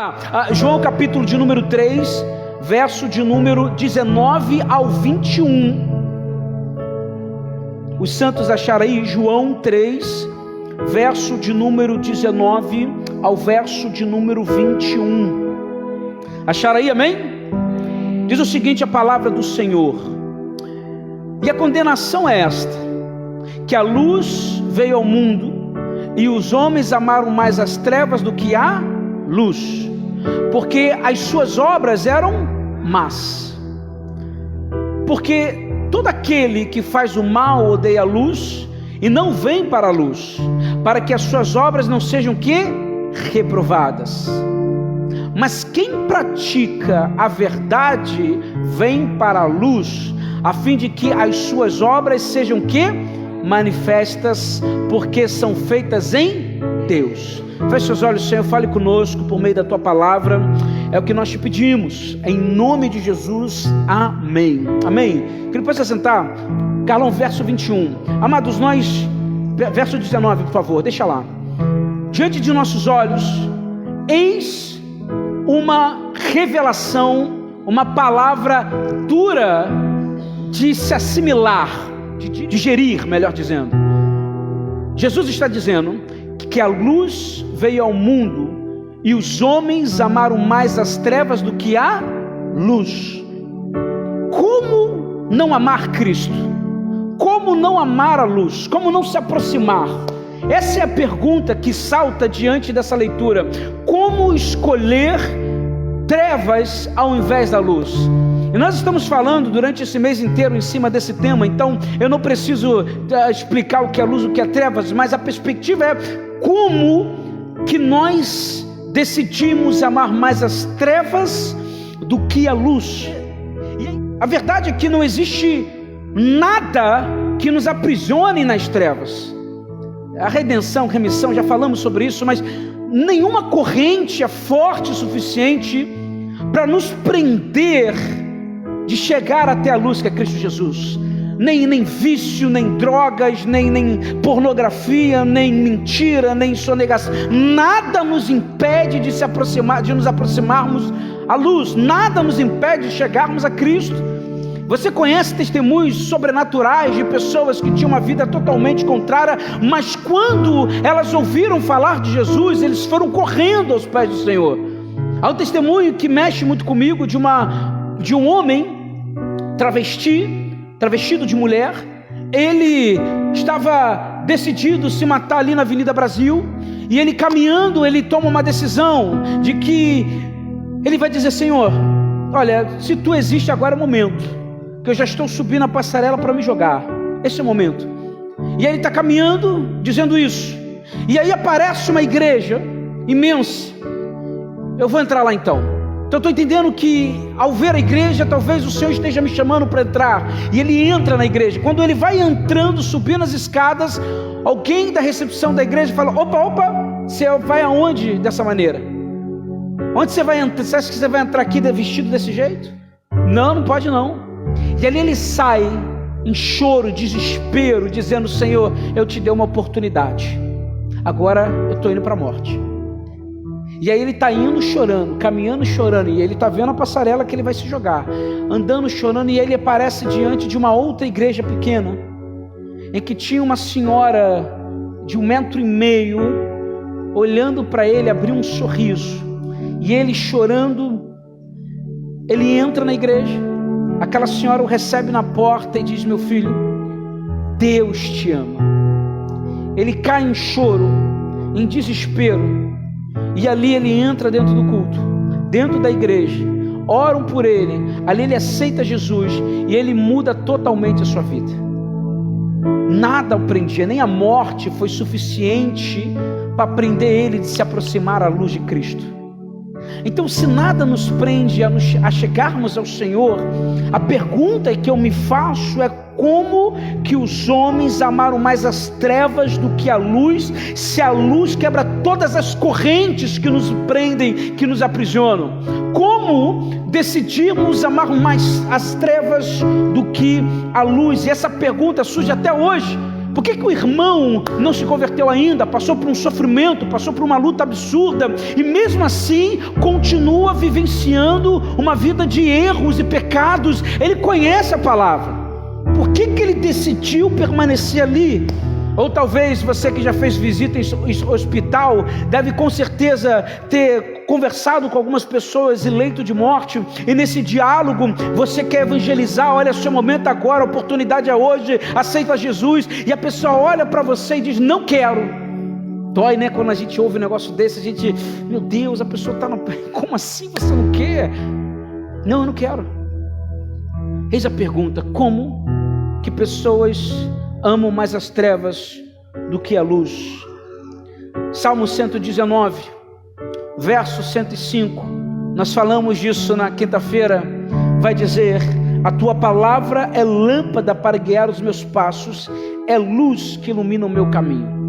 lá, João capítulo de número 3, verso de número 19 ao 21. Os santos acharam aí João 3, verso de número 19 ao verso de número 21. Acharam aí, amém? Diz o seguinte a palavra do Senhor: e a condenação é esta, que a luz veio ao mundo, e os homens amaram mais as trevas do que a luz, porque as suas obras eram más. Porque todo aquele que faz o mal odeia a luz, e não vem para a luz, para que as suas obras não sejam reprovadas. Mas quem pratica a verdade vem para a luz, a fim de que as suas obras sejam manifestas, porque são feitas em Deus. Feche seus olhos, Senhor, fale conosco por meio da tua palavra. É o que nós te pedimos, em nome de Jesus, amém. Amém. Queria você sentar, Carlão, verso 21. Amados, nós, verso 19, por favor, deixa lá. Diante de nossos olhos, eis uma revelação, uma palavra dura de se assimilar, de digerir, melhor dizendo. Jesus está dizendo que a luz veio ao mundo, e os homens amaram mais as trevas do que a luz. Como não amar Cristo? Como não amar a luz? Como não se aproximar? Essa é a pergunta que salta diante dessa leitura. Como escolher trevas ao invés da luz? E nós estamos falando durante esse mês inteiro em cima desse tema, então eu não preciso explicar o que é luz, o que é trevas, mas a perspectiva é como que nós decidimos amar mais as trevas do que a luz. E a verdade é que não existe nada que nos aprisione nas trevas. A redenção, remissão, já falamos sobre isso, mas nenhuma corrente é forte o suficiente para nos prender de chegar até a luz que é Cristo Jesus. Nem vício, nem drogas, nem pornografia, nem mentira, nem sonegação. Nada nos impede de se aproximar, de nos aproximarmos à luz. Nada nos impede de chegarmos a Cristo. Você conhece testemunhos sobrenaturais de pessoas que tinham uma vida totalmente contrária, mas quando elas ouviram falar de Jesus, eles foram correndo aos pés do Senhor. Há um testemunho que mexe muito comigo de um homem travestido de mulher. Ele estava decidido a se matar ali na Avenida Brasil, e ele caminhando, ele toma uma decisão de que ele vai dizer: Senhor, olha, se tu existe, agora é o momento, que eu já estou subindo a passarela para me jogar, esse é o momento. E aí ele está caminhando, dizendo isso, e aí aparece uma igreja imensa. Eu vou entrar lá então. Então eu estou entendendo que ao ver a igreja, talvez o Senhor esteja me chamando para entrar. E ele entra na igreja. Quando ele vai entrando, subindo as escadas, alguém da recepção da igreja fala: opa, você vai aonde dessa maneira? Onde você vai entrar? Você acha que você vai entrar aqui vestido desse jeito? Não pode não. E ali ele sai em choro, desespero, dizendo: Senhor, eu te dei uma oportunidade, agora eu estou indo para a morte. E aí ele está indo chorando, caminhando chorando, e ele está vendo a passarela que ele vai se jogar, andando chorando, e ele aparece diante de uma outra igreja pequena, em que tinha uma senhora de 1,5 m, olhando para ele, abriu um sorriso, e ele chorando, ele entra na igreja. Aquela senhora o recebe na porta e diz: meu filho, Deus te ama. Ele cai em choro, em desespero, e ali ele entra dentro do culto, dentro da igreja, oram por ele, ali ele aceita Jesus, e ele muda totalmente a sua vida. Nada o prendia, nem a morte foi suficiente para prender ele de se aproximar à luz de Cristo. Então, se nada nos prende a chegarmos ao Senhor, a pergunta que eu me faço é: como que os homens amaram mais as trevas do que a luz, se a luz quebra todas as correntes que nos prendem, que nos aprisionam? Como decidimos amar mais as trevas do que a luz? E essa pergunta surge até hoje, Por que o irmão não se converteu ainda? Passou por um sofrimento, passou por uma luta absurda, e mesmo assim continua vivenciando uma vida de erros e pecados. Ele conhece a palavra. Por que ele decidiu permanecer ali? Ou talvez você que já fez visita em hospital, deve com certeza ter conversado com algumas pessoas em leito de morte, e nesse diálogo você quer evangelizar. Olha, seu momento agora, a oportunidade é hoje, aceita Jesus, e a pessoa olha para você e diz: não quero. Dói, né? Quando a gente ouve um negócio desse, a gente, meu Deus, a pessoa está no... Como assim você não quer? Não, eu não quero. Eis a pergunta: como que pessoas amam mais as trevas do que a luz? Salmo 119, verso 105, nós falamos disso na quinta-feira. Vai dizer: a tua palavra é lâmpada para guiar os meus passos, é luz que ilumina o meu caminho.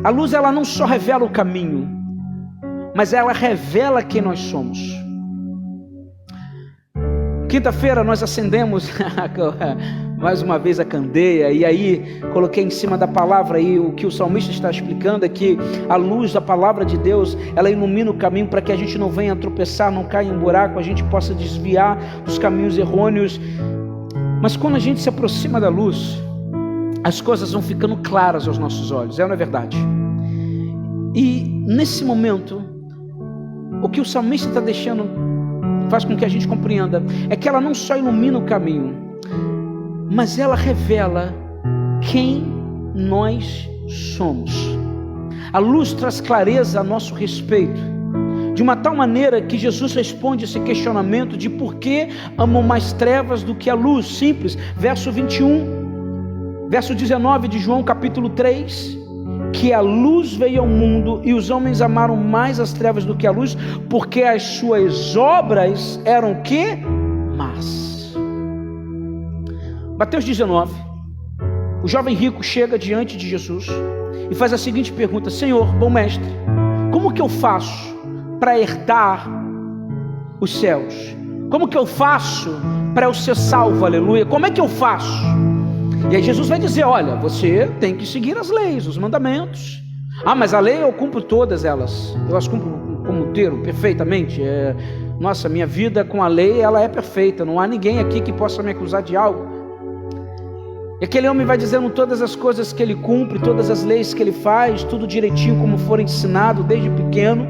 A luz, ela não só revela o caminho, mas ela revela quem nós somos. Quinta-feira nós acendemos mais uma vez a candeia, e aí coloquei em cima da palavra, e o que o salmista está explicando é que a luz da palavra de Deus, ela ilumina o caminho para que a gente não venha tropeçar, não caia em buraco, a gente possa desviar dos caminhos errôneos. Mas quando a gente se aproxima da luz, as coisas vão ficando claras aos nossos olhos, não é verdade? E nesse momento, o que o salmista está deixando, faz com que a gente compreenda, é que ela não só ilumina o caminho, mas ela revela quem nós somos. A luz traz clareza a nosso respeito, de uma tal maneira que Jesus responde esse questionamento de por que amam mais trevas do que a luz. Simples, verso 21, verso 19 de João capítulo 3, que a luz veio ao mundo e os homens amaram mais as trevas do que a luz, porque as suas obras eram o quê? Más. Mateus 19, o jovem rico chega diante de Jesus e faz a seguinte pergunta: Senhor, bom mestre, como que eu faço para herdar os céus? Como que eu faço para eu ser salvo? Aleluia. Como é que eu faço? E aí Jesus vai dizer: olha, você tem que seguir as leis, os mandamentos. Ah, mas a lei eu cumpro todas elas, eu as cumpro como inteiro, perfeitamente. Nossa, minha vida com a lei, ela é perfeita, não há ninguém aqui que possa me acusar de algo. E aquele homem vai dizendo todas as coisas que ele cumpre, todas as leis que ele faz, tudo direitinho como for ensinado desde pequeno.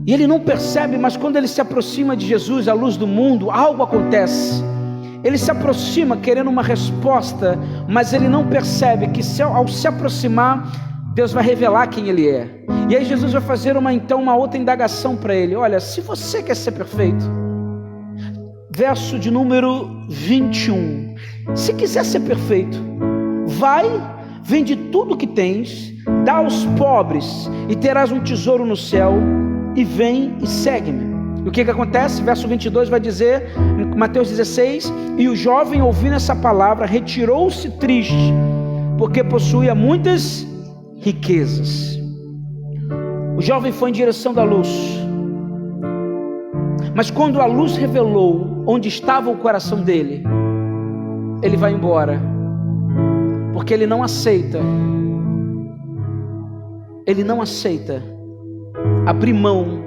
E ele não percebe, mas quando ele se aproxima de Jesus, a luz do mundo, algo acontece. Ele se aproxima querendo uma resposta, mas ele não percebe que ao se aproximar, Deus vai revelar quem ele é. E aí Jesus vai fazer uma outra indagação para ele: olha, se você quer ser perfeito, verso de número 21, se quiser ser perfeito, vai, vende tudo que tens, dá aos pobres e terás um tesouro no céu, e vem e segue-me. E o que acontece? Verso 22 vai dizer, em Mateus 16, e o jovem, ouvindo essa palavra, retirou-se triste, porque possuía muitas riquezas. O jovem foi em direção da luz, mas quando a luz revelou onde estava o coração dele, ele vai embora, porque ele não aceita abrir mão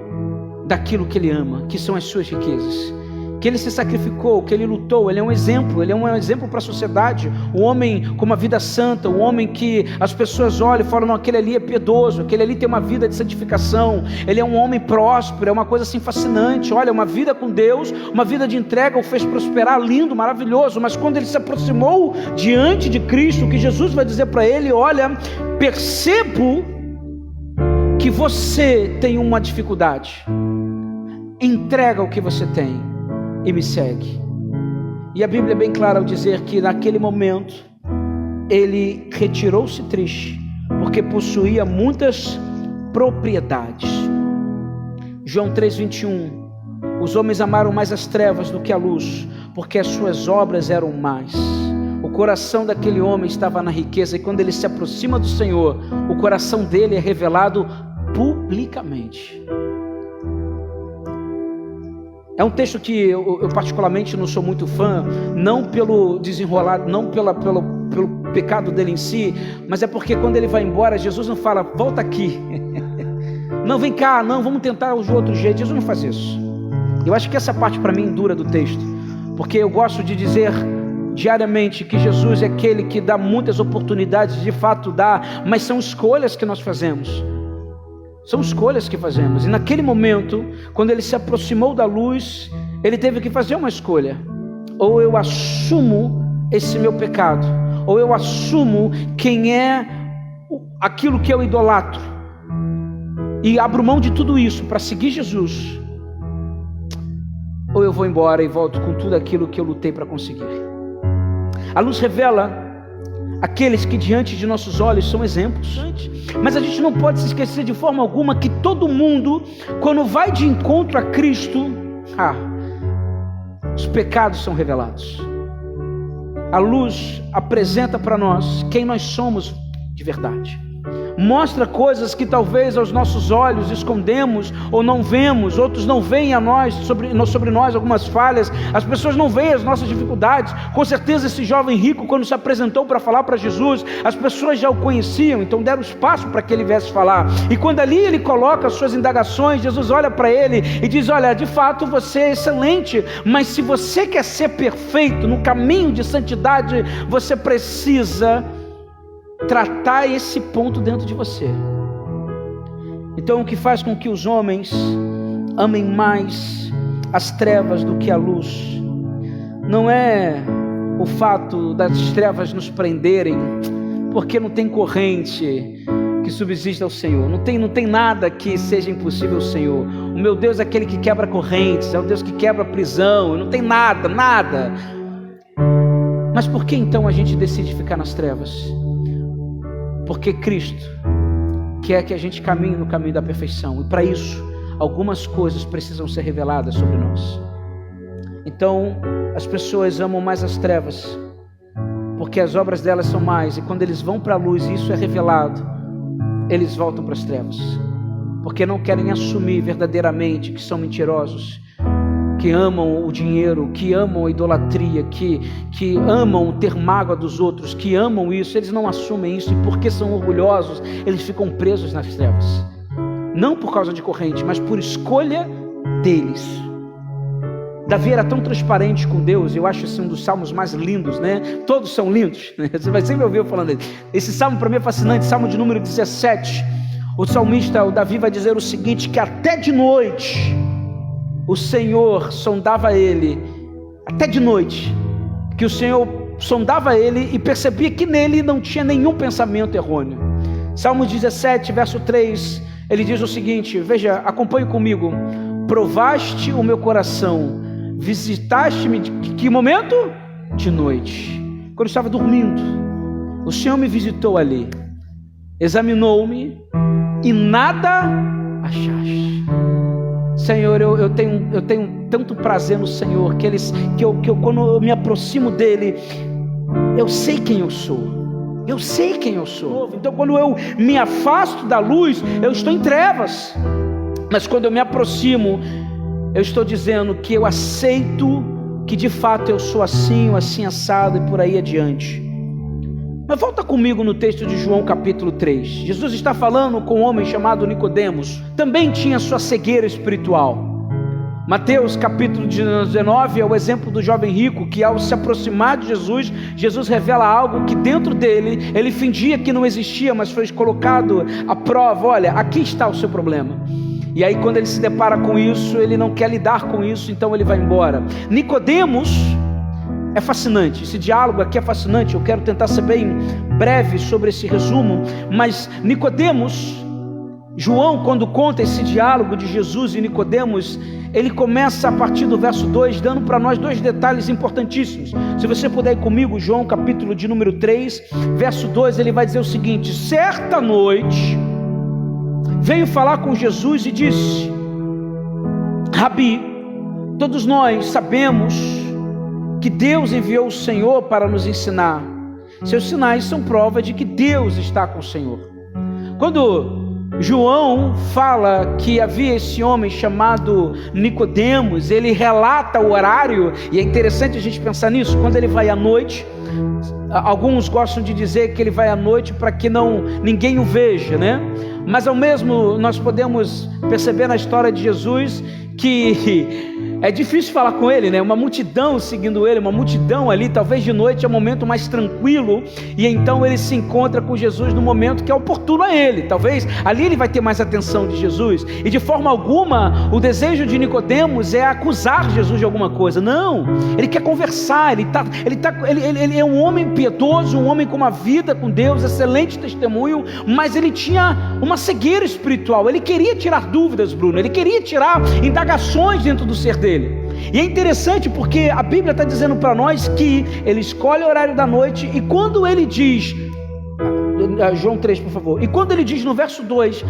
daquilo que ele ama, que são as suas riquezas, que ele se sacrificou, que ele lutou. Ele é um exemplo para a sociedade, o homem com uma vida santa, o homem que as pessoas olham e falam: não, aquele ali é piedoso, aquele ali tem uma vida de santificação, ele é um homem próspero, é uma coisa assim fascinante. Olha, uma vida com Deus, uma vida de entrega o fez prosperar, lindo, maravilhoso. Mas quando ele se aproximou diante de Cristo, o que Jesus vai dizer para ele: olha, percebo que você tem uma dificuldade, entrega o que você tem e me segue. E a Bíblia é bem clara ao dizer que naquele momento ele retirou-se triste, porque possuía muitas propriedades. João 3,21, os homens amaram mais as trevas do que a luz, porque as suas obras eram más. O coração daquele homem estava na riqueza, e quando ele se aproxima do Senhor, o coração dele é revelado publicamente. É um texto que eu particularmente não sou muito fã, não pelo desenrolar, não pelo pecado dele em si, mas é porque quando ele vai embora, Jesus não fala, volta aqui, não, vem cá, não, vamos tentar de outro jeito. Jesus não faz isso. Eu acho que essa parte para mim dura do texto, porque eu gosto de dizer diariamente que Jesus é aquele que dá muitas oportunidades, de fato dá, mas são escolhas que nós fazemos. São escolhas que fazemos. E naquele momento, quando ele se aproximou da luz, ele teve que fazer uma escolha. Ou eu assumo esse meu pecado, ou eu assumo quem é aquilo que eu idolatro e abro mão de tudo isso para seguir Jesus, ou eu vou embora e volto com tudo aquilo que eu lutei para conseguir. A luz revela aqueles que diante de nossos olhos são exemplos, mas a gente não pode se esquecer de forma alguma que todo mundo, quando vai de encontro a Cristo, os pecados são revelados. A luz apresenta para nós quem nós somos de verdade. Mostra coisas que talvez aos nossos olhos escondemos ou não vemos, outros não veem a nós, sobre nós algumas falhas, as pessoas não veem as nossas dificuldades. Com certeza esse jovem rico, quando se apresentou para falar para Jesus, as pessoas já o conheciam, então deram espaço para que ele viesse falar. E quando ali ele coloca as suas indagações, Jesus olha para ele e diz, olha, de fato você é excelente, mas se você quer ser perfeito no caminho de santidade, você precisa tratar esse ponto dentro de você. Então o que faz com que os homens amem mais as trevas do que a luz não é o fato das trevas nos prenderem, porque não tem corrente que subsista ao Senhor, não tem nada que seja impossível ao Senhor. O meu Deus é aquele que quebra correntes, é o Deus que quebra a prisão, não tem nada. Mas por que então a gente decide ficar nas trevas? Porque Cristo quer que a gente caminhe no caminho da perfeição, e para isso algumas coisas precisam ser reveladas sobre nós. Então as pessoas amam mais as trevas, porque as obras delas são mais, e quando eles vão para a luz e isso é revelado, eles voltam para as trevas, porque não querem assumir verdadeiramente que são mentirosos, que amam o dinheiro, que amam a idolatria, que amam ter mágoa dos outros, que amam isso. Eles não assumem isso, e porque são orgulhosos, eles ficam presos nas trevas, não por causa de corrente, mas por escolha deles. Davi era tão transparente com Deus, eu acho esse um dos salmos mais lindos, né? Todos são lindos, né? Você vai sempre ouvir eu falando dele. Esse salmo para mim é fascinante, salmo de número 17. O salmista, o Davi, vai dizer o seguinte, que até de noite o Senhor sondava ele, até de noite, que o Senhor sondava ele e percebia que nele não tinha nenhum pensamento errôneo. Salmos 17, verso 3, ele diz o seguinte, veja, acompanhe comigo: provaste o meu coração, visitaste-me, de que momento? De noite, quando eu estava dormindo, o Senhor me visitou ali, examinou-me e nada achaste. Senhor, eu tenho tanto prazer no Senhor, que eu quando eu me aproximo dele, eu sei quem eu sou. Então quando eu me afasto da luz, eu estou em trevas, mas quando eu me aproximo, eu estou dizendo que eu aceito que de fato eu sou assim assado e por aí adiante. Mas volta comigo no texto de João capítulo 3. Jesus está falando com um homem chamado Nicodemos, também tinha sua cegueira espiritual. Mateus capítulo 19 é o exemplo do jovem rico, que ao se aproximar de Jesus, Jesus revela algo que dentro dele, ele fingia que não existia, mas foi colocado à prova. Olha, aqui está o seu problema. E aí quando ele se depara com isso, ele não quer lidar com isso, então ele vai embora. Nicodemos é fascinante, esse diálogo aqui é fascinante. Eu quero tentar ser bem breve sobre esse resumo, mas Nicodemos, João, quando conta esse diálogo de Jesus e Nicodemos, ele começa a partir do verso 2, dando para nós dois detalhes importantíssimos. Se você puder ir comigo, João capítulo de número 3, verso 2, ele vai dizer o seguinte: certa noite veio falar com Jesus e disse: Rabi, todos nós sabemos que Deus enviou o Senhor para nos ensinar. Seus sinais são prova de que Deus está com o Senhor. Quando João fala que havia esse homem chamado Nicodemos, ele relata o horário, e é interessante a gente pensar nisso, quando ele vai à noite. Alguns gostam de dizer que ele vai à noite para que ninguém o veja, né? Mas ao mesmo nós podemos perceber na história de Jesus que é difícil falar com ele, né? Uma multidão seguindo ele, uma multidão ali, talvez de noite é um momento mais tranquilo, e então ele se encontra com Jesus no momento que é oportuno a ele. Talvez ali ele vai ter mais atenção de Jesus, e de forma alguma o desejo de Nicodemos é acusar Jesus de alguma coisa. Não, ele quer conversar, ele é um homem piedoso, um homem com uma vida com Deus, excelente testemunho, mas ele tinha uma cegueira espiritual. Ele queria tirar dúvidas, Bruno, ele queria tirar indagações dentro do ser dele. E é interessante porque a Bíblia está dizendo para nós que ele escolhe o horário da noite, e quando ele diz, João 3, por favor, e quando ele diz no verso 2,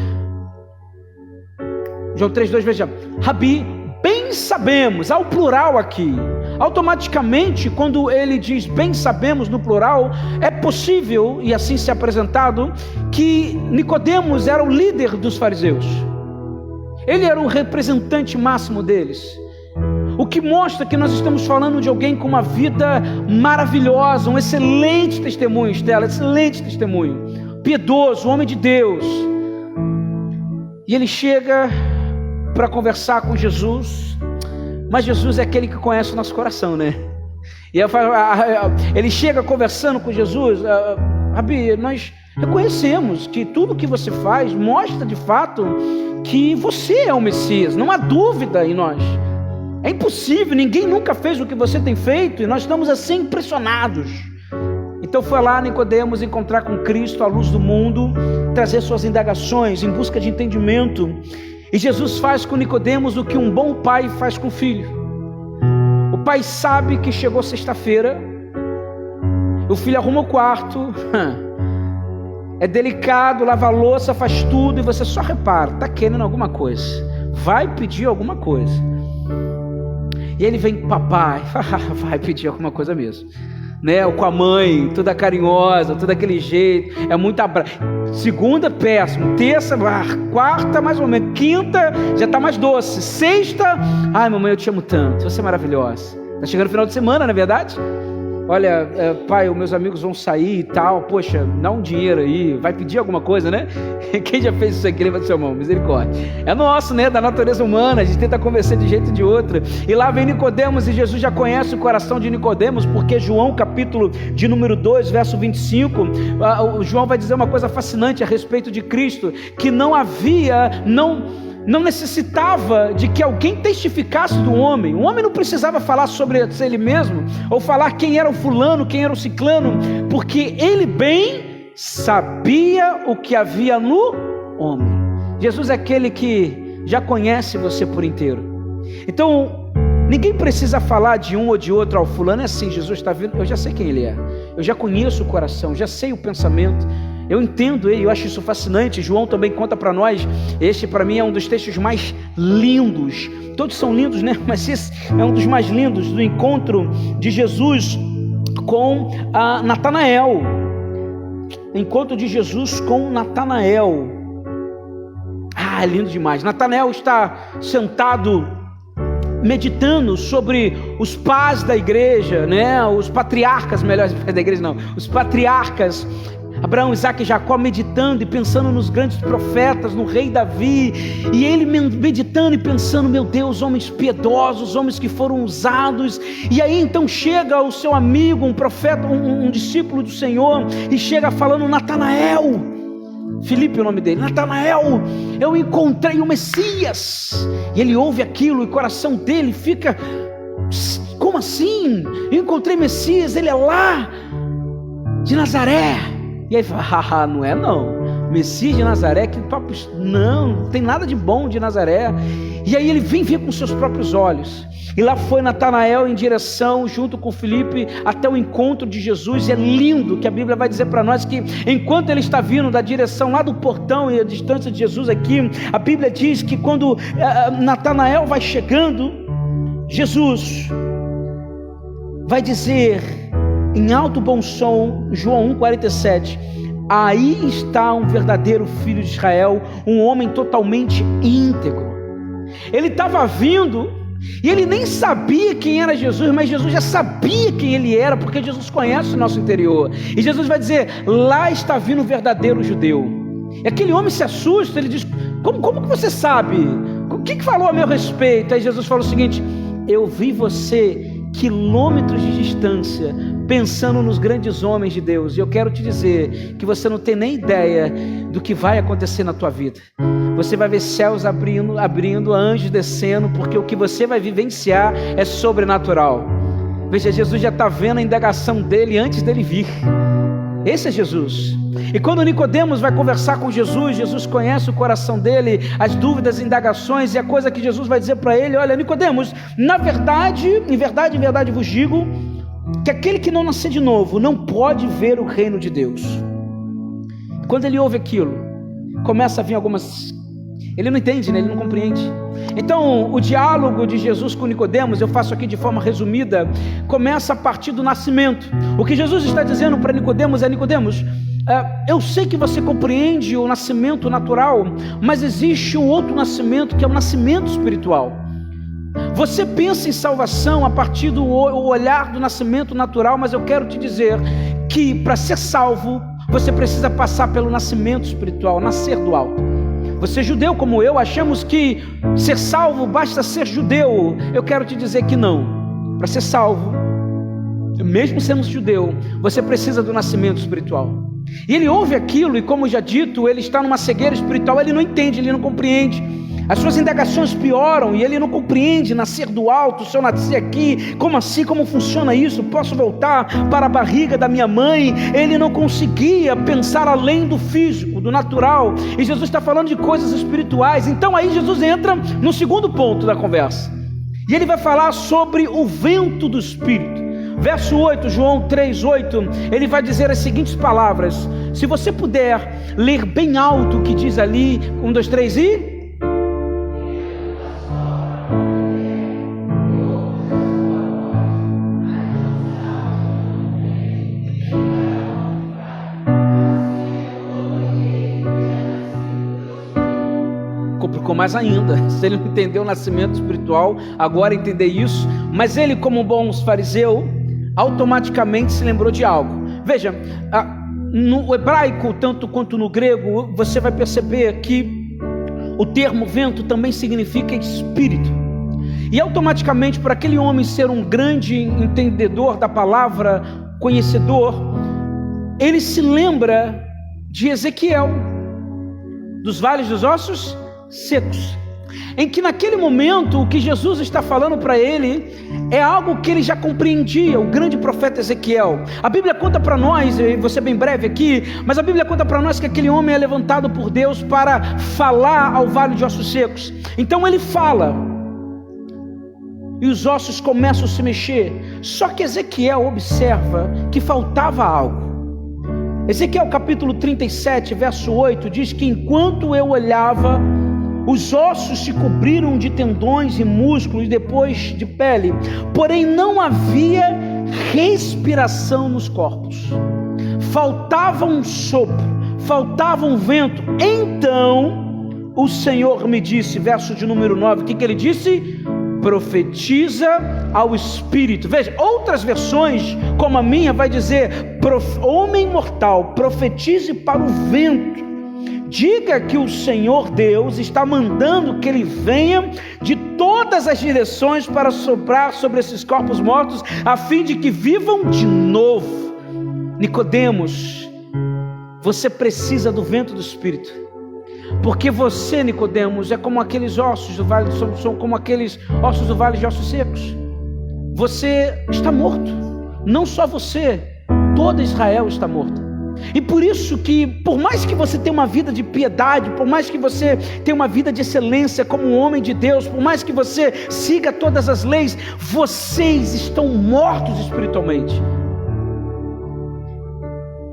João 3, 2, veja, Rabi, bem sabemos, ao plural aqui, automaticamente quando ele diz bem sabemos no plural, é possível, e assim se é apresentado, que Nicodemos era o líder dos fariseus, ele era o representante máximo deles. O que mostra que nós estamos falando de alguém com uma vida maravilhosa, um excelente testemunho, Estela, excelente testemunho, piedoso, homem de Deus. E ele chega para conversar com Jesus, mas Jesus é aquele que conhece o nosso coração, né? E ele chega conversando com Jesus, Rabi, nós reconhecemos que tudo que você faz mostra de fato que você é o Messias, não há dúvida em nós. É impossível, ninguém nunca fez o que você tem feito, e nós estamos assim impressionados. Então foi lá Nicodemos encontrar com Cristo, a luz do mundo, trazer suas indagações em busca de entendimento. E Jesus faz com Nicodemos o que um bom pai faz com o filho. O pai sabe que chegou sexta-feira, o filho arruma o quarto, é delicado, lava a louça, faz tudo, e você só repara, está querendo alguma coisa, vai pedir alguma coisa. E ele vem, papai, vai pedir alguma coisa mesmo, né? Ou com a mãe, toda carinhosa, todo aquele jeito, é muito abraço. Segunda, péssimo. Terça, quarta, mais ou menos. Quinta, já está mais doce. Sexta, ai mamãe, eu te amo tanto, você é maravilhosa. Está chegando o final de semana, não é verdade? Olha, pai, os meus amigos vão sair e tal, poxa, dá um dinheiro aí, vai pedir alguma coisa, né? Quem já fez isso aqui, levanta seu mão, misericórdia. É nosso, né, da natureza humana, a gente tenta convencer de jeito ou de outro. E lá vem Nicodemos, e Jesus já conhece o coração de Nicodemos, porque João, capítulo de número 2, verso 25, João vai dizer uma coisa fascinante a respeito de Cristo, que não necessitava de que alguém testificasse do homem. O homem não precisava falar sobre ele mesmo, ou falar quem era o fulano, quem era o ciclano, porque ele bem sabia o que havia no homem. Jesus é aquele que já conhece você por inteiro. Então ninguém precisa falar de um ou de outro, ao fulano é assim, Jesus está vindo, eu já sei quem ele é, eu já conheço o coração, já sei o pensamento, eu entendo ele, eu acho isso fascinante. João também conta para nós, este para mim é um dos textos mais lindos, todos são lindos, né? Mas esse é um dos mais lindos, do encontro de Jesus com Natanael. Encontro de Jesus com Natanael. É lindo demais. Natanael está sentado meditando sobre os pais da igreja, né? Os patriarcas, melhor, da igreja não, os patriarcas Abraão, Isaac e Jacó, meditando e pensando nos grandes profetas, no rei Davi, e ele meditando e pensando, meu Deus, homens piedosos, homens que foram usados. E aí então chega o seu amigo, um profeta, um discípulo do Senhor, e chega falando, Natanael, Filipe é o nome dele, Natanael, eu encontrei o Messias. E ele ouve aquilo e o coração dele fica, como assim? Eu encontrei Messias, ele é lá de Nazaré. E aí fala, não é não, Messias de Nazaré, que papo, não tem nada de bom de Nazaré. E aí ele vem ver com seus próprios olhos. E lá foi Natanael em direção, junto com Filipe, até o encontro de Jesus. E é lindo que a Bíblia vai dizer para nós que enquanto ele está vindo da direção lá do portão e a distância de Jesus aqui, a Bíblia diz que quando Natanael vai chegando, Jesus vai dizer em alto bom som, João 1,47, aí está um verdadeiro filho de Israel, um homem totalmente íntegro. Ele estava vindo e ele nem sabia quem era Jesus, mas Jesus já sabia quem ele era, porque Jesus conhece o nosso interior. E Jesus vai dizer: lá está vindo o verdadeiro judeu. E aquele homem se assusta, ele diz: como que você sabe? O que falou a meu respeito? Aí Jesus fala o seguinte: eu vi você quilômetros de distância, pensando nos grandes homens de Deus, e eu quero te dizer que você não tem nem ideia do que vai acontecer na tua vida. Você vai ver céus abrindo, anjos descendo, porque o que você vai vivenciar é sobrenatural. Veja, Jesus já está vendo a indagação dele antes dele vir. Esse é Jesus. E quando Nicodemos vai conversar com Jesus, Jesus conhece o coração dele, as dúvidas, indagações, e a coisa que Jesus vai dizer para ele: olha, Nicodemos, na verdade, em verdade vos digo, que aquele que não nascer de novo não pode ver o reino de Deus. Quando ele ouve aquilo, começa a vir algumas... Ele não entende, né? Ele não compreende. Então, o diálogo de Jesus com Nicodemos, eu faço aqui de forma resumida, começa a partir do nascimento. O que Jesus está dizendo para Nicodemos é: Nicodemos, eu sei que você compreende o nascimento natural, mas existe um outro nascimento, que é o nascimento espiritual. Você pensa em salvação a partir do olhar do nascimento natural, mas eu quero te dizer que para ser salvo, você precisa passar pelo nascimento espiritual, nascer do alto. Você judeu como eu, achamos que ser salvo basta ser judeu. Eu quero te dizer que não. Para ser salvo, mesmo sendo judeu, você precisa do nascimento espiritual. E ele ouve aquilo e, como já dito, ele está numa cegueira espiritual. Ele não entende, ele não compreende. As suas indagações pioram e ele não compreende. Nascer do alto, se eu nascer aqui, como assim, como funciona isso? Posso voltar para a barriga da minha mãe? Ele não conseguia pensar além do físico, do natural, e Jesus está falando de coisas espirituais. Então aí Jesus entra no segundo ponto da conversa, e ele vai falar sobre o vento do Espírito. Verso 8, João 3:8, ele vai dizer as seguintes palavras. Se você puder ler bem alto o que diz ali, 1, 2, 3 e... complicou mais ainda. Se ele não entendeu o nascimento espiritual, agora entender isso. Mas ele, como um bom fariseu, automaticamente se lembrou de algo. Veja, no hebraico, tanto quanto no grego, você vai perceber que o termo vento também significa espírito. E automaticamente, por aquele homem ser um grande entendedor da palavra, conhecedor, ele se lembra de Ezequiel, dos vales dos ossos secos, em que naquele momento o que Jesus está falando para ele é algo que ele já compreendia, o grande profeta Ezequiel. A Bíblia conta para nós, e vou ser bem breve aqui, mas a Bíblia conta para nós que aquele homem é levantado por Deus para falar ao vale de ossos secos. Então ele fala e os ossos começam a se mexer. Só que Ezequiel observa que faltava algo. Ezequiel capítulo 37, verso 8 diz que enquanto eu olhava, os ossos se cobriram de tendões e músculos, depois de pele, porém não havia respiração nos corpos. Faltava um sopro, faltava um vento. Então o Senhor me disse, verso de número 9, o que ele disse? Profetiza ao Espírito. Veja, outras versões, como a minha, vai dizer: homem mortal, profetize para o vento. Diga que o Senhor Deus está mandando que ele venha de todas as direções para soprar sobre esses corpos mortos, a fim de que vivam de novo. Nicodemos, você precisa do vento do Espírito, porque você, Nicodemos, é como aqueles ossos do vale, são como aqueles ossos do vale de ossos secos. Você está morto. Não só você, todo Israel está morto. E por isso que, por mais que você tenha uma vida de piedade, por mais que você tenha uma vida de excelência como um homem de Deus, por mais que você siga todas as leis, vocês estão mortos espiritualmente.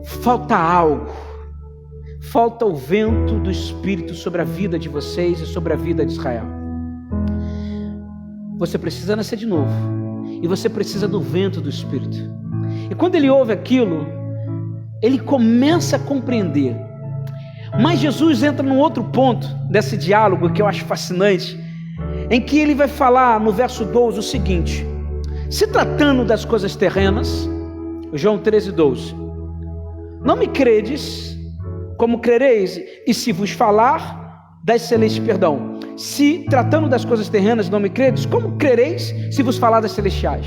Falta algo. Falta o vento do Espírito sobre a vida de vocês e sobre a vida de Israel. Você precisa nascer de novo. E você precisa do vento do Espírito. E quando ele ouve aquilo, ele começa a compreender. Mas Jesus entra num outro ponto desse diálogo que eu acho fascinante, em que ele vai falar no verso 12 o seguinte: se tratando das coisas terrenas, João 13:12, não me credes, como crereis, e se vos falar das celestiais, se tratando das coisas terrenas não me credes, como crereis se vos falar das celestiais?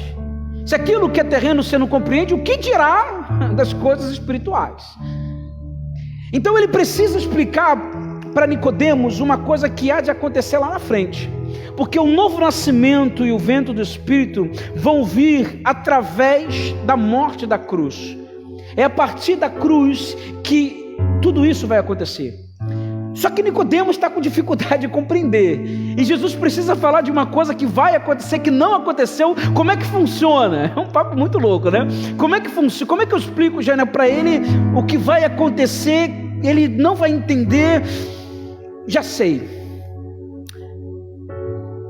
Se aquilo que é terreno você não compreende, o que dirá das coisas espirituais? Então ele precisa explicar para Nicodemos uma coisa que há de acontecer lá na frente, porque o novo nascimento e o vento do Espírito vão vir através da morte da cruz. É a partir da cruz que tudo isso vai acontecer. Só que Nicodemos está com dificuldade de compreender, e Jesus precisa falar de uma coisa que vai acontecer, que não aconteceu. Como é que funciona? É um papo muito louco, né? Como é que funciona? Como é que eu explico já para ele o que vai acontecer? Ele não vai entender. Já sei.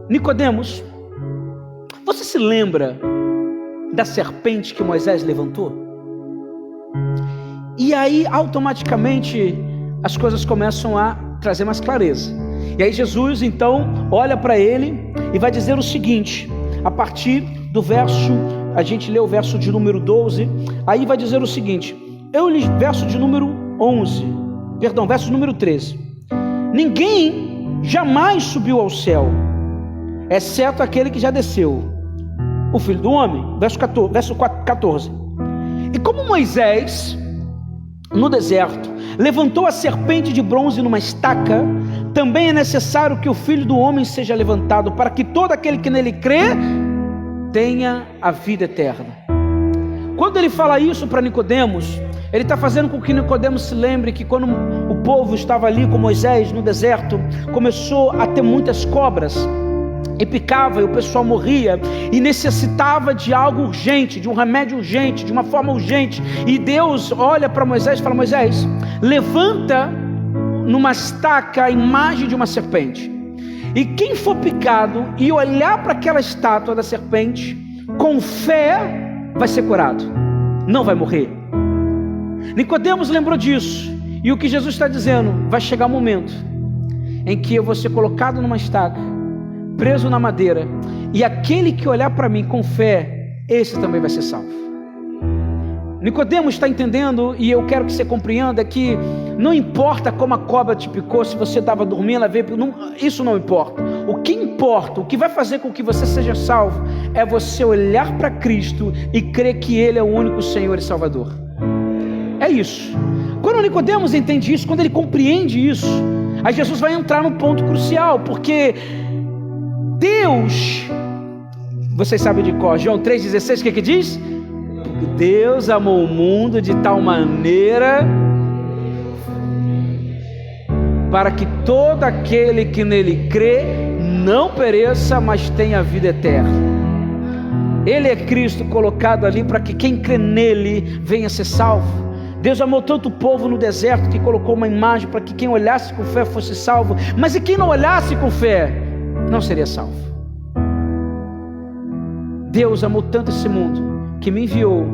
Nicodemos, você se lembra da serpente que Moisés levantou? E aí automaticamente as coisas começam a trazer mais clareza. E aí Jesus então olha para ele e vai dizer o seguinte, a partir do verso, a gente lê o verso de número 12, aí vai dizer o seguinte, verso de número 11, verso número 13, ninguém jamais subiu ao céu, exceto aquele que já desceu, o Filho do Homem, verso 14, e como Moisés no deserto levantou a serpente de bronze numa estaca, também é necessário que o Filho do Homem seja levantado, para que todo aquele que nele crê tenha a vida eterna. Quando ele fala isso para Nicodemos, ele está fazendo com que Nicodemos se lembre que quando o povo estava ali com Moisés no deserto, começou a ter muitas cobras e picava, e o pessoal morria, e necessitava de algo urgente, de um remédio urgente, de uma forma urgente. E Deus olha para Moisés e fala: Moisés, levanta numa estaca a imagem de uma serpente, e quem for picado e olhar para aquela estátua da serpente, com fé vai ser curado, não vai morrer. Nicodemos lembrou disso, e o que Jesus está dizendo: vai chegar um momento em que eu vou ser colocado numa estaca, preso na madeira, e aquele que olhar para mim com fé, esse também vai ser salvo. Nicodemos está entendendo, e eu quero que você compreenda que não importa como a cobra te picou, se você estava dormindo, ela veio, isso não importa. O que importa, o que vai fazer com que você seja salvo, é você olhar para Cristo e crer que Ele é o único Senhor e Salvador. É isso. Quando Nicodemos entende isso, quando ele compreende isso, aí Jesus vai entrar no ponto crucial, porque Deus, vocês sabem de cor, João 3,16, o que diz? Deus amou o mundo de tal maneira para que todo aquele que nele crê não pereça, mas tenha vida eterna. Ele é Cristo colocado ali para que quem crê nele venha ser salvo. Deus amou tanto o povo no deserto que colocou uma imagem para que quem olhasse com fé fosse salvo, mas e quem não olhasse com fé não seria salvo. Deus amou tanto esse mundo que me enviou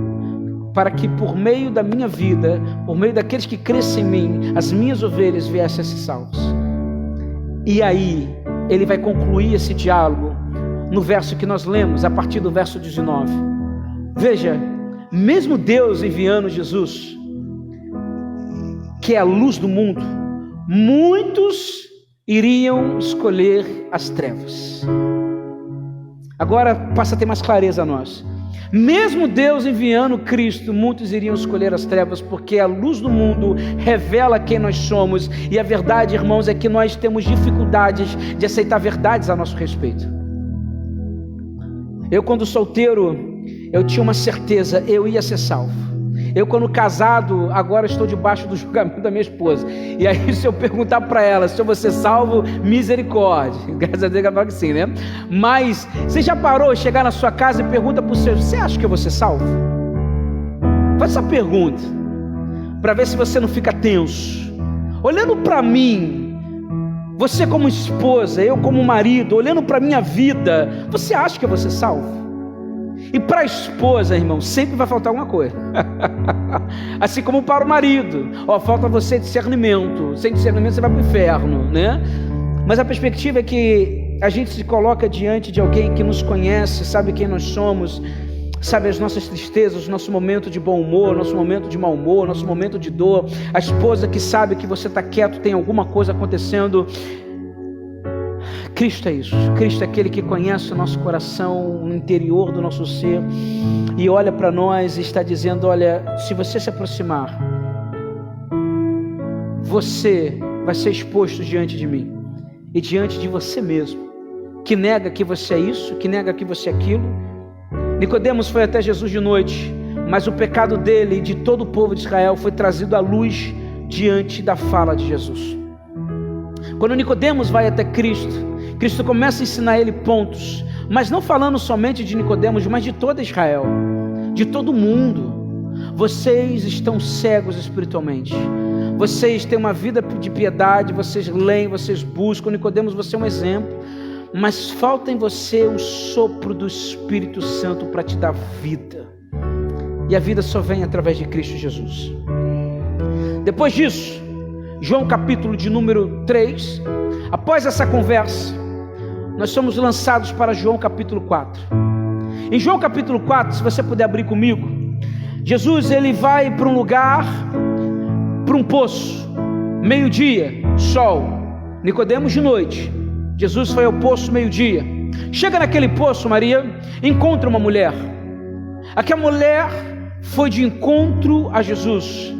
para que por meio da minha vida, por meio daqueles que crescem em mim, as minhas ovelhas viessem a ser salvas. E aí ele vai concluir esse diálogo no verso que nós lemos, a partir do verso 19. Veja, mesmo Deus enviando Jesus, que é a luz do mundo, muitos iriam escolher as trevas. Agora passa a ter mais clareza a nós. Mesmo Deus enviando Cristo, muitos iriam escolher as trevas, porque a luz do mundo revela quem nós somos, e a verdade, irmãos, é que nós temos dificuldades de aceitar verdades a nosso respeito. Eu, quando solteiro, eu tinha uma certeza: eu ia ser salvo. Eu, quando casado, agora estou debaixo do julgamento da minha esposa. E aí, se eu perguntar para ela se eu vou ser salvo, misericórdia. Graças a Deus ela fala que sim, né? Mas você já parou, chegar na sua casa e pergunta para o seu: você acha que eu vou ser salvo? Faz essa pergunta, para ver se você não fica tenso. Olhando para mim, você como esposa, eu como marido, olhando para a minha vida, você acha que eu vou ser salvo? E para a esposa, irmão, sempre vai faltar alguma coisa. Assim como para o marido. Falta você discernimento. Sem discernimento você vai para o inferno, né? Mas a perspectiva é que a gente se coloca diante de alguém que nos conhece, sabe quem nós somos, sabe as nossas tristezas, nosso momento de bom humor, nosso momento de mau humor, nosso momento de dor. A esposa que sabe que você está quieto, tem alguma coisa acontecendo. Cristo é isso. Cristo é aquele que conhece o nosso coração, no interior do nosso ser, e olha para nós e está dizendo: olha, se você se aproximar, você vai ser exposto diante de mim e diante de você mesmo, que nega que você é isso, que nega que você é aquilo. Nicodemos foi até Jesus de noite, mas o pecado dele e de todo o povo de Israel foi trazido à luz diante da fala de Jesus. Quando Nicodemos vai até Cristo, Cristo começa a ensinar ele pontos, mas não falando somente de Nicodemos, mas de toda Israel, de todo mundo. Vocês estão cegos espiritualmente, vocês têm uma vida de piedade, vocês leem, vocês buscam. Nicodemos, você é um exemplo, mas falta em você o sopro do Espírito Santo para te dar vida, e a vida só vem através de Cristo Jesus. Depois disso, João capítulo de número 3, após essa conversa, nós somos lançados para João capítulo 4. Em João capítulo 4, se você puder abrir comigo, Jesus ele vai para um lugar, para um poço, meio-dia, sol. Nicodemos de noite, Jesus foi ao poço meio-dia. Chega naquele poço, Maria encontra uma mulher. Aquela mulher foi de encontro a Jesus.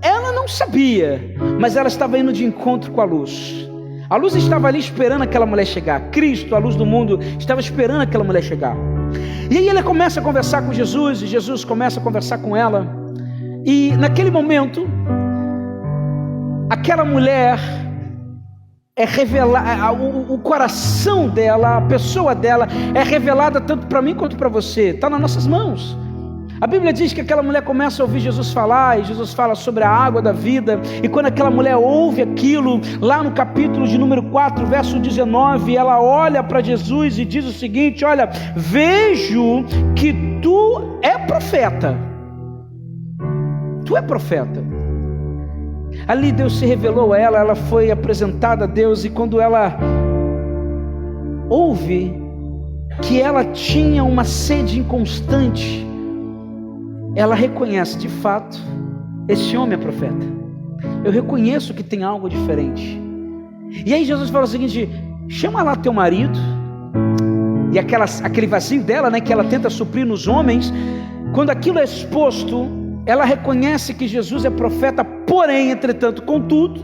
Ela não sabia, mas ela estava indo de encontro com a luz. A luz estava ali esperando aquela mulher chegar. Cristo, a luz do mundo, estava esperando aquela mulher chegar. E aí ela começa a conversar com Jesus, e Jesus começa a conversar com ela. E naquele momento, aquela mulher é revelada, o coração dela, a pessoa dela é revelada tanto para mim quanto para você. Está nas nossas mãos. A Bíblia diz que aquela mulher começa a ouvir Jesus falar, e Jesus fala sobre a água da vida, e quando aquela mulher ouve aquilo, lá no capítulo de número 4, verso 19, ela olha para Jesus e diz o seguinte: olha, vejo que tu é profeta. Tu é profeta. Ali Deus se revelou a ela, ela foi apresentada a Deus, e quando ela ouve que ela tinha uma sede inconstante, ela reconhece: de fato, esse homem é profeta. Eu reconheço que tem algo diferente. E aí Jesus fala o seguinte: chama lá teu marido. E aquele vazio dela, né, que ela tenta suprir nos homens, quando aquilo é exposto, ela reconhece que Jesus é profeta. Porém, entretanto, contudo,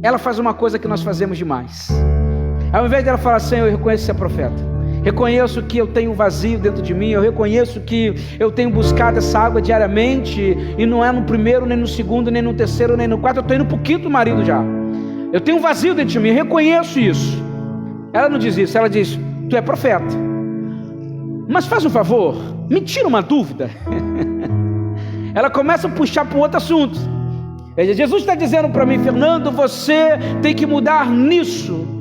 ela faz uma coisa que nós fazemos demais. Ao invés dela falar: Senhor, eu reconheço que você é profeta, reconheço que eu tenho um vazio dentro de mim, eu reconheço que eu tenho buscado essa água diariamente, e não é no primeiro, nem no segundo, nem no terceiro, nem no quarto, eu estou indo para o quinto marido já. Eu tenho um vazio dentro de mim, eu reconheço isso. Ela não diz isso, ela diz: tu é profeta, mas faz um favor, me tira uma dúvida. Ela começa a puxar para um outro assunto. Jesus está dizendo para mim: Fernando, você tem que mudar nisso.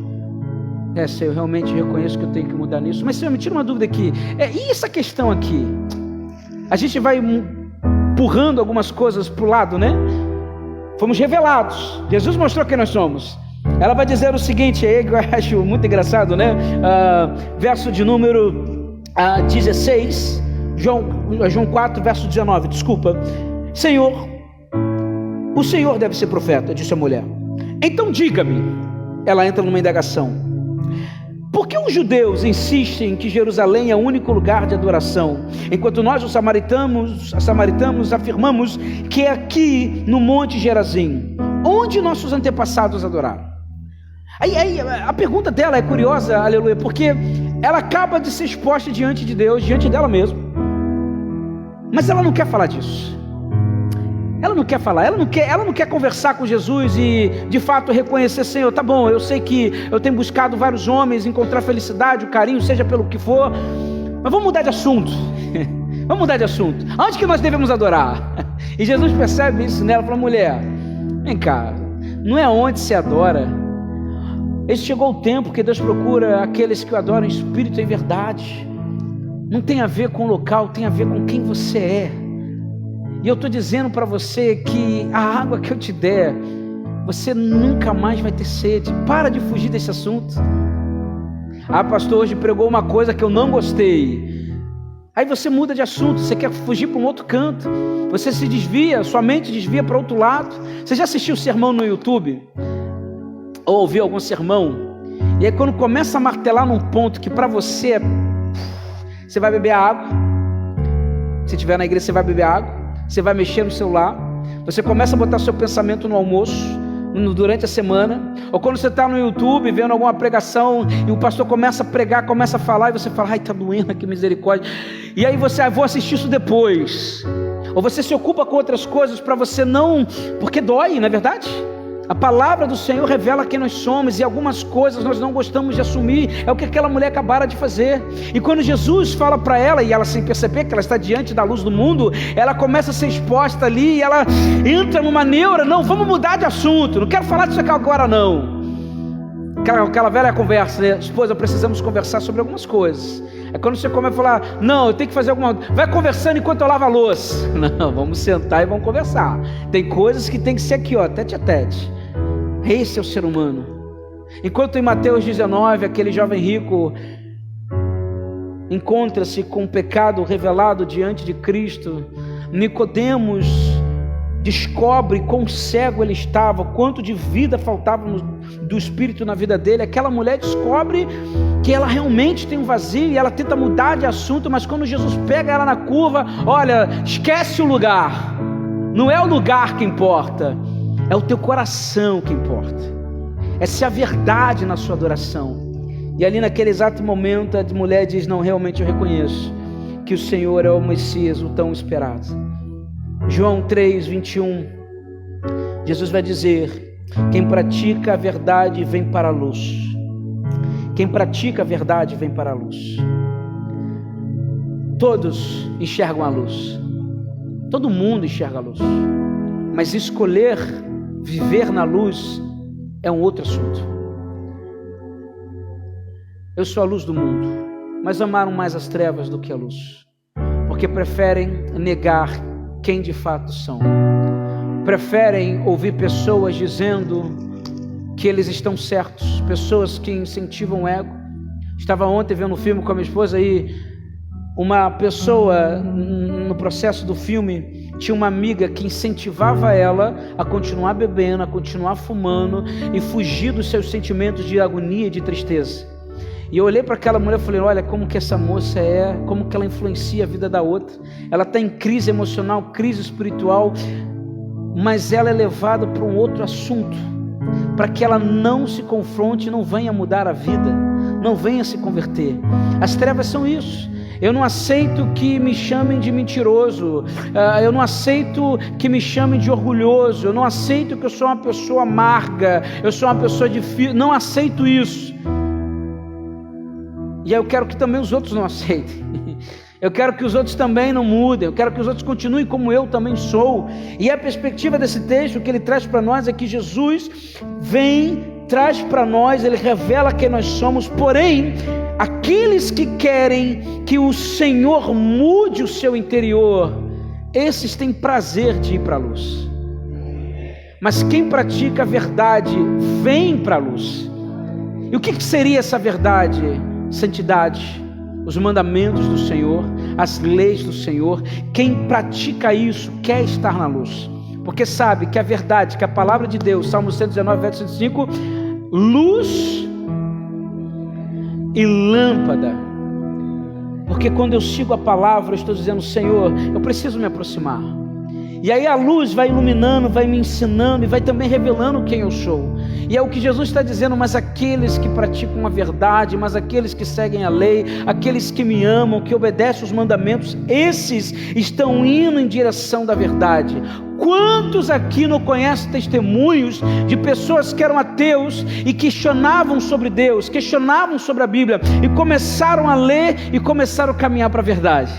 Senhor, eu realmente reconheço que eu tenho que mudar nisso. Mas Senhor, me tira uma dúvida aqui. E essa questão aqui? A gente vai empurrando algumas coisas para o lado, né? Fomos revelados. Jesus mostrou quem nós somos. Ela vai dizer o seguinte, aí que eu acho muito engraçado, né? Verso de número 16, João 4, verso 19, desculpa. Senhor, o Senhor deve ser profeta, disse a mulher. Então diga-me. Ela entra numa indagação. Por que os judeus insistem que Jerusalém é o único lugar de adoração, enquanto nós, os samaritanos, afirmamos que é aqui no Monte Gerazim, onde nossos antepassados adoraram? Aí a pergunta dela é curiosa, aleluia, porque ela acaba de ser exposta diante de Deus, diante dela mesma, mas ela não quer falar disso. Ela não quer falar, ela não quer conversar com Jesus e de fato reconhecer: Senhor, tá bom, eu sei que eu tenho buscado vários homens, encontrar felicidade, o carinho, seja pelo que for, mas vamos mudar de assunto. Vamos mudar de assunto. Aonde que nós devemos adorar? E Jesus percebe isso nela e fala: mulher, vem cá, não é onde se adora. Esse chegou o tempo que Deus procura aqueles que o adoram em espírito e em verdade. não tem a ver com o local, tem a ver com quem você é. E eu estou dizendo para você que a água que eu te der, você nunca mais vai ter sede. Para de fugir desse assunto. Ah, pastor, hoje pregou uma coisa que eu não gostei. Aí você muda de assunto, você quer fugir para um outro canto, você se desvia, sua mente desvia para outro lado. Você já assistiu sermão no YouTube? Ou ouviu algum sermão? E aí quando começa a martelar num ponto que para você, você vai beber água. Se estiver na igreja, você vai beber água. Você vai mexer no celular. Você começa a botar seu pensamento no almoço, durante a semana. Ou quando você está no YouTube vendo alguma pregação e o pastor começa a pregar, começa a falar, e você fala, ai, está doendo, que misericórdia. E aí você, vou assistir isso depois. Ou você se ocupa com outras coisas para você não, porque dói, não é verdade? A palavra do Senhor revela quem nós somos, e algumas coisas nós não gostamos de assumir. É o que aquela mulher acabara de fazer. E quando Jesus fala para ela, e ela sem perceber que ela está diante da luz do mundo, ela começa a ser exposta ali, e ela entra numa neura. Não, vamos mudar de assunto, não quero falar disso aqui agora não. Aquela velha conversa, né? Esposa, precisamos conversar sobre algumas coisas. É quando você começa a falar, não, eu tenho que fazer alguma coisa, vai conversando enquanto eu lavo a louça. Não, vamos sentar e vamos conversar. Tem coisas que tem que ser aqui, ó, tete a tete. Esse é o ser humano. Enquanto em Mateus 19, aquele jovem rico encontra-se com o pecado revelado diante de Cristo, Nicodemos descobre quão cego ele estava, quanto de vida faltava do Espírito na vida dele. Aquela mulher descobre que ela realmente tem um vazio, e ela tenta mudar de assunto, mas quando Jesus pega ela na curva, olha, esquece o lugar. Não é o lugar que importa, é o teu coração que importa. Essa é a verdade na sua adoração. E ali naquele exato momento a mulher diz, não, realmente eu reconheço que o Senhor é o Messias, o tão esperado. João 3, 21, Jesus vai dizer, quem pratica a verdade vem para a luz. Quem pratica a verdade vem para a luz. Todos enxergam a luz. Todo mundo enxerga a luz. Mas escolher viver na luz é um outro assunto. Eu sou a luz do mundo, mas amaram mais as trevas do que a luz, porque preferem negar quem de fato são. Preferem ouvir pessoas dizendo que eles estão certos, pessoas que incentivam o ego. Estava ontem vendo um filme com a minha esposa e uma pessoa no processo do filme tinha uma amiga que incentivava ela a continuar bebendo, a continuar fumando e fugir dos seus sentimentos de agonia e de tristeza. E eu olhei para aquela mulher e falei, olha como que essa moça é, como que ela influencia a vida da outra. Ela está em crise emocional, crise espiritual, mas ela é levada para um outro assunto, para que ela não se confronte, não venha mudar a vida, não venha se converter. As trevas são isso. Eu não aceito que me chamem de mentiroso, eu não aceito que me chamem de orgulhoso, eu não aceito que eu sou uma pessoa amarga, eu sou uma pessoa difícil, não aceito isso. E aí eu quero que também os outros não aceitem. Eu quero que os outros também não mudem. Eu quero que os outros continuem como eu também sou. E a perspectiva desse texto que ele traz para nós é que Jesus vem, traz para nós, ele revela quem nós somos. Porém, aqueles que querem que o Senhor mude o seu interior, esses têm prazer de ir para a luz. Mas quem pratica a verdade vem para a luz. E o que seria essa verdade? Santidade, os mandamentos do Senhor, as leis do Senhor. Quem pratica isso quer estar na luz, porque sabe que a verdade, que a palavra de Deus, Salmo 119, verso 105, luz e lâmpada. Porque quando eu sigo a palavra, eu estou dizendo, Senhor, eu preciso me aproximar. E aí a luz vai iluminando, vai me ensinando e vai também revelando quem eu sou. E é o que Jesus está dizendo, mas aqueles que praticam a verdade, mas aqueles que seguem a lei, aqueles que me amam, que obedecem os mandamentos, esses estão indo em direção da verdade. Quantos aqui não conhecem testemunhos de pessoas que eram ateus e questionavam sobre Deus, questionavam sobre a Bíblia e começaram a ler e começaram a caminhar para a verdade?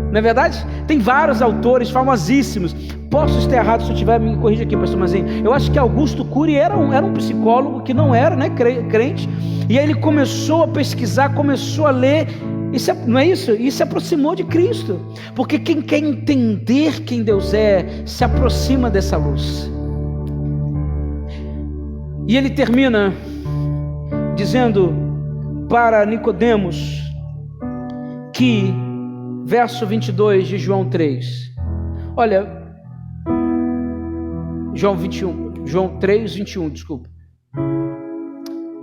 Não é verdade? Tem vários autores famosíssimos. Posso estar errado, se eu tiver, me corrija aqui, pastor Mazinho. Eu acho que Augusto Cury era um psicólogo que não era, né, crente. E aí ele começou a pesquisar, começou a ler Não é isso? E se aproximou de Cristo, porque quem quer entender quem Deus é, se aproxima dessa luz. E ele termina dizendo para Nicodemos que, verso 22 de João 3, olha, João 3, 21, desculpa.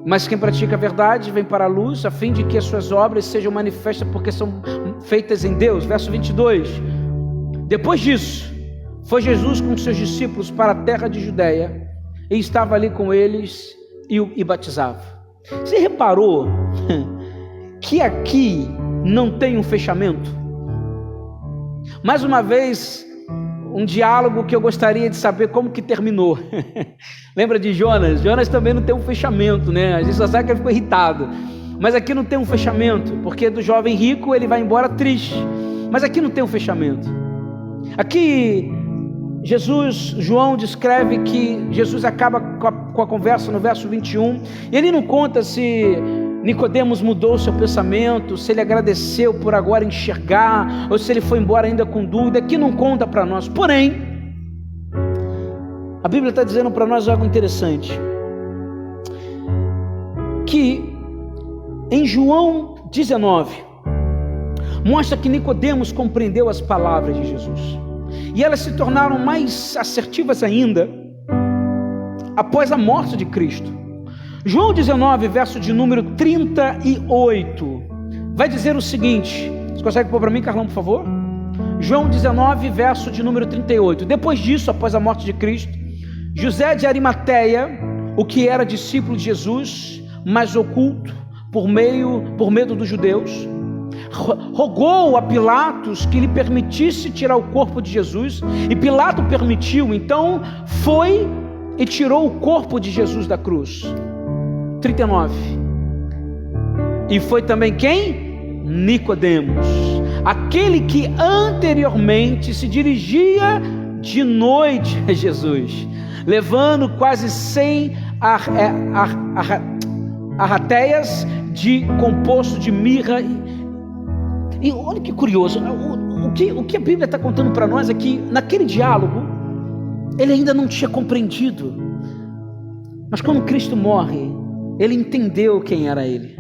Mas quem pratica a verdade vem para a luz, a fim de que as suas obras sejam manifestas, porque são feitas em Deus. Verso 22. Depois disso, foi Jesus com seus discípulos para a terra de Judeia, e estava ali com eles e batizava. Você reparou que aqui não tem um fechamento? Mais uma vez, um diálogo que eu gostaria de saber como que terminou. Lembra de Jonas? Jonas também não tem um fechamento, né? A gente só sabe que ele ficou irritado. Mas aqui não tem um fechamento, porque do jovem rico ele vai embora triste. Mas aqui não tem um fechamento. Aqui João descreve que Jesus acaba com a conversa no verso 21. E ele não conta se Nicodemos mudou seu pensamento, se ele agradeceu por agora enxergar, ou se ele foi embora ainda com dúvida. Aqui não conta para nós. Porém, a Bíblia está dizendo para nós algo interessante, que em João 19 mostra que Nicodemos compreendeu as palavras de Jesus, e elas se tornaram mais assertivas ainda após a morte de Cristo. João 19, verso de número 38, vai dizer o seguinte. Você consegue pôr para mim, Carlão, por favor? João 19, verso de número 38. Depois disso, após a morte de Cristo, José de Arimateia, o que era discípulo de Jesus, mas oculto por medo dos judeus, rogou a Pilatos que lhe permitisse tirar o corpo de Jesus, e Pilatos permitiu. Então foi e tirou o corpo de Jesus da cruz. 39. E foi também quem? Nicodemos, aquele que anteriormente se dirigia de noite a Jesus, levando quase 100 arrateias de composto de mirra. E olha que curioso, o que a Bíblia está contando para nós é que naquele diálogo ele ainda não tinha compreendido, mas quando Cristo morre, ele entendeu quem era ele,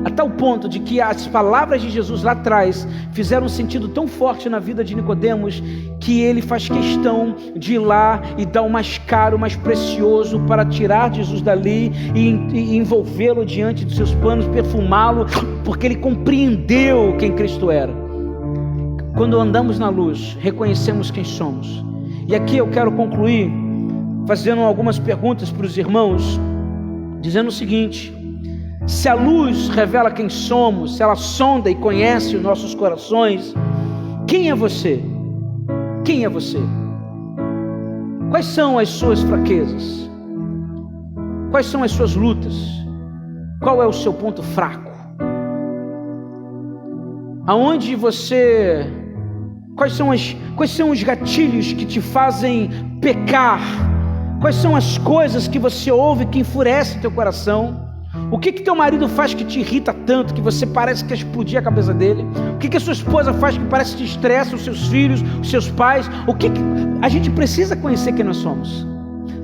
a tal ponto de que as palavras de Jesus lá atrás fizeram um sentido tão forte na vida de Nicodemos, que ele faz questão de ir lá e dar o mais caro, o mais precioso, para tirar Jesus dali e envolvê-lo diante dos seus panos, perfumá-lo, porque ele compreendeu quem Cristo era. Quando andamos na luz, reconhecemos quem somos. E aqui eu quero concluir fazendo algumas perguntas para os irmãos, dizendo o seguinte: se a luz revela quem somos, se ela sonda e conhece os nossos corações, quem é você? Quem é você? Quais são as suas fraquezas? Quais são as suas lutas? Qual é o seu ponto fraco? Aonde você... Quais são os gatilhos que te fazem pecar? Quais são as coisas que você ouve que enfurecem teu coração? O que teu marido faz que te irrita tanto, que você parece que quer explodir a cabeça dele? O que a sua esposa faz que parece que te estressa, os seus filhos, os seus pais? A gente precisa conhecer quem nós somos.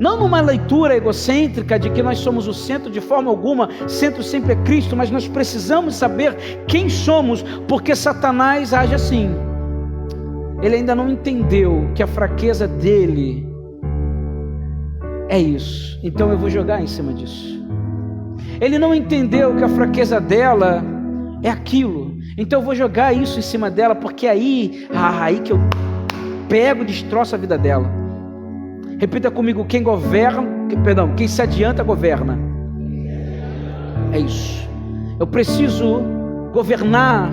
Não numa leitura egocêntrica de que nós somos o centro, de forma alguma. Centro sempre é Cristo, mas nós precisamos saber quem somos, porque Satanás age assim. Ele ainda não entendeu que a fraqueza dele é isso, então eu vou jogar em cima disso. Ele não entendeu que a fraqueza dela é aquilo, então eu vou jogar isso em cima dela, porque aí que eu pego e destroço a vida dela. Repita comigo: quem se adianta governa. É isso. Eu preciso governar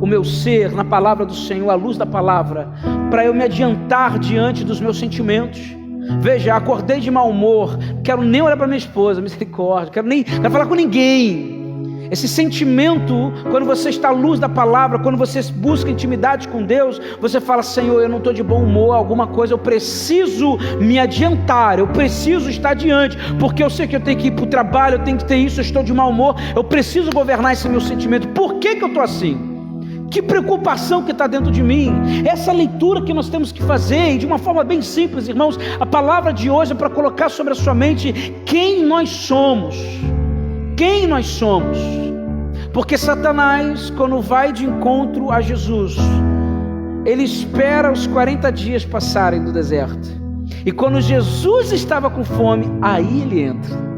o meu ser na palavra do Senhor, à luz da palavra, para eu me adiantar diante dos meus sentimentos. Veja, acordei de mau humor, quero nem olhar para minha esposa, misericórdia, quero falar com ninguém. Esse sentimento, quando você está à luz da palavra, quando você busca intimidade com Deus, você fala: Senhor, eu não estou de bom humor, alguma coisa, eu preciso me adiantar, eu preciso estar adiante, porque eu sei que eu tenho que ir para o trabalho, eu tenho que ter isso, eu estou de mau humor, eu preciso governar esse meu sentimento. Por que eu estou assim? Que preocupação que está dentro de mim? Essa leitura que nós temos que fazer, e de uma forma bem simples, irmãos, a palavra de hoje é para colocar sobre a sua mente quem nós somos. Quem nós somos? Porque Satanás, quando vai de encontro a Jesus, ele espera os 40 dias passarem no deserto, e quando Jesus estava com fome, aí ele entra.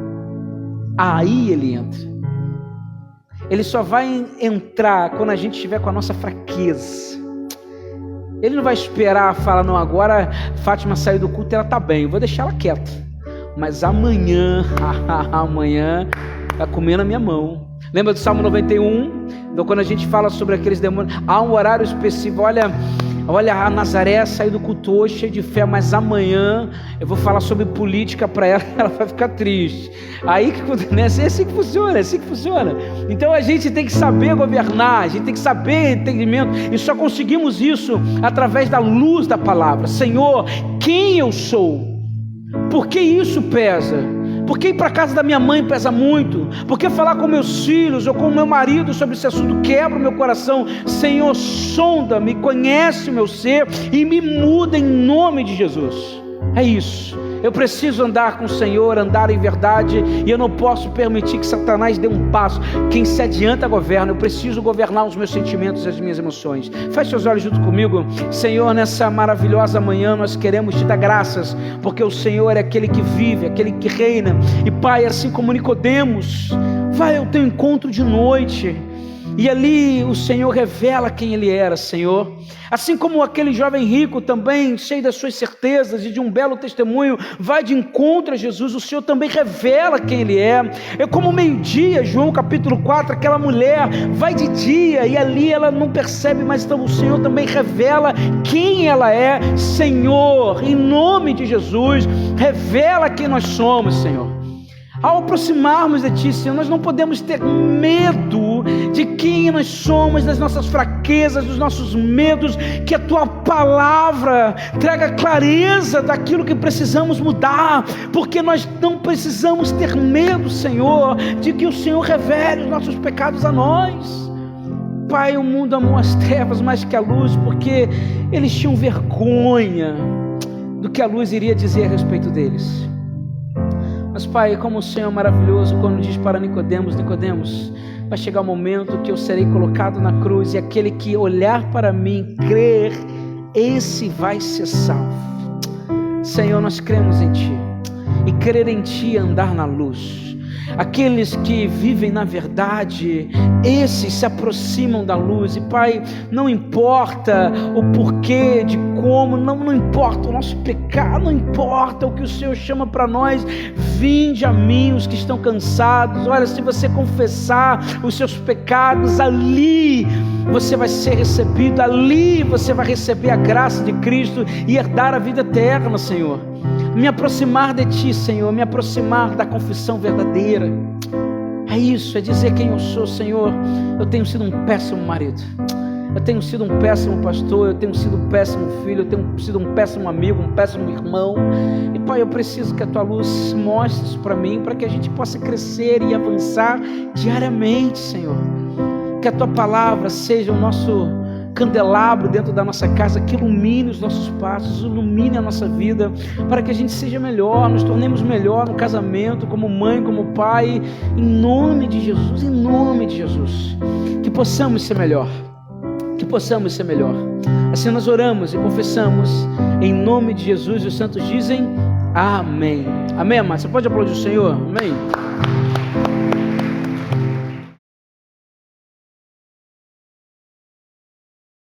Ele só vai entrar quando a gente estiver com a nossa fraqueza. Ele não vai esperar, falar: não, agora Fátima saiu do culto, ela está bem, eu vou deixar ela quieta, mas amanhã vai comer na minha mão. Lembra do Salmo 91? Então, quando a gente fala sobre aqueles demônios, há um horário específico. Olha, a Nazaré saiu do culto hoje cheia de fé, mas amanhã eu vou falar sobre política para ela, ela vai ficar triste. Aí que, né? É assim que funciona. Então a gente tem que saber governar, a gente tem que saber entendimento, e só conseguimos isso através da luz da palavra. Senhor, quem eu sou? Por que isso pesa? Por que ir para a casa da minha mãe pesa muito? Por que falar com meus filhos ou com meu marido sobre esse assunto quebra o meu coração? Senhor, sonda-me, conhece o meu ser e me muda em nome de Jesus. É isso. Eu preciso andar com o Senhor, andar em verdade, e eu não posso permitir que Satanás dê um passo. Quem se adianta governa. Eu preciso governar os meus sentimentos e as minhas emoções. Feche seus olhos junto comigo. Senhor, nessa maravilhosa manhã nós queremos te dar graças, porque o Senhor é aquele que vive, aquele que reina. E Pai, assim como Nicodemos, vai ao teu encontro de noite, e ali o Senhor revela quem Ele era, Senhor. Assim como aquele jovem rico também, cheio das suas certezas e de um belo testemunho, vai de encontro a Jesus, o Senhor também revela quem Ele é. É como meio-dia, João capítulo 4, aquela mulher vai de dia e ali ela não percebe, mas então o Senhor também revela quem ela é. Senhor, em nome de Jesus, revela quem nós somos, Senhor. Ao aproximarmos de Ti, Senhor, nós não podemos ter medo de quem nós somos, das nossas fraquezas, dos nossos medos. Que a Tua palavra traga clareza daquilo que precisamos mudar, porque nós não precisamos ter medo, Senhor, de que o Senhor revele os nossos pecados a nós. Pai, o mundo amou as trevas mais que a luz, porque eles tinham vergonha do que a luz iria dizer a respeito deles. Mas Pai, como o Senhor é maravilhoso, quando diz para Nicodemos: Nicodemos, vai chegar o momento que eu serei colocado na cruz, e aquele que olhar para mim, crer, esse vai ser salvo. Senhor, nós cremos em Ti, e crer em Ti é andar na luz. Aqueles que vivem na verdade, esses se aproximam da luz. E Pai, não importa o porquê, de como, não importa o nosso pecado, não importa o que o Senhor chama para nós. Vinde a mim os que estão cansados. Olha, se você confessar os seus pecados, ali você vai ser recebido, ali você vai receber a graça de Cristo e herdar a vida eterna, Senhor. Me aproximar de Ti, Senhor, me aproximar da confissão verdadeira. É isso, é dizer quem eu sou, Senhor. Eu tenho sido um péssimo marido, eu tenho sido um péssimo pastor, eu tenho sido um péssimo filho, eu tenho sido um péssimo amigo, um péssimo irmão. E Pai, eu preciso que a Tua luz mostre isso para mim, para que a gente possa crescer e avançar diariamente, Senhor. Que a Tua palavra seja o nosso candelabro dentro da nossa casa, que ilumine os nossos passos, ilumine a nossa vida, para que a gente seja melhor, nos tornemos melhor no casamento, como mãe, como pai, em nome de Jesus, em nome de Jesus. Que possamos ser melhor, que possamos ser melhor. Assim nós oramos e confessamos, em nome de Jesus, e os santos dizem amém. Amém, amado? Você pode aplaudir o Senhor? Amém.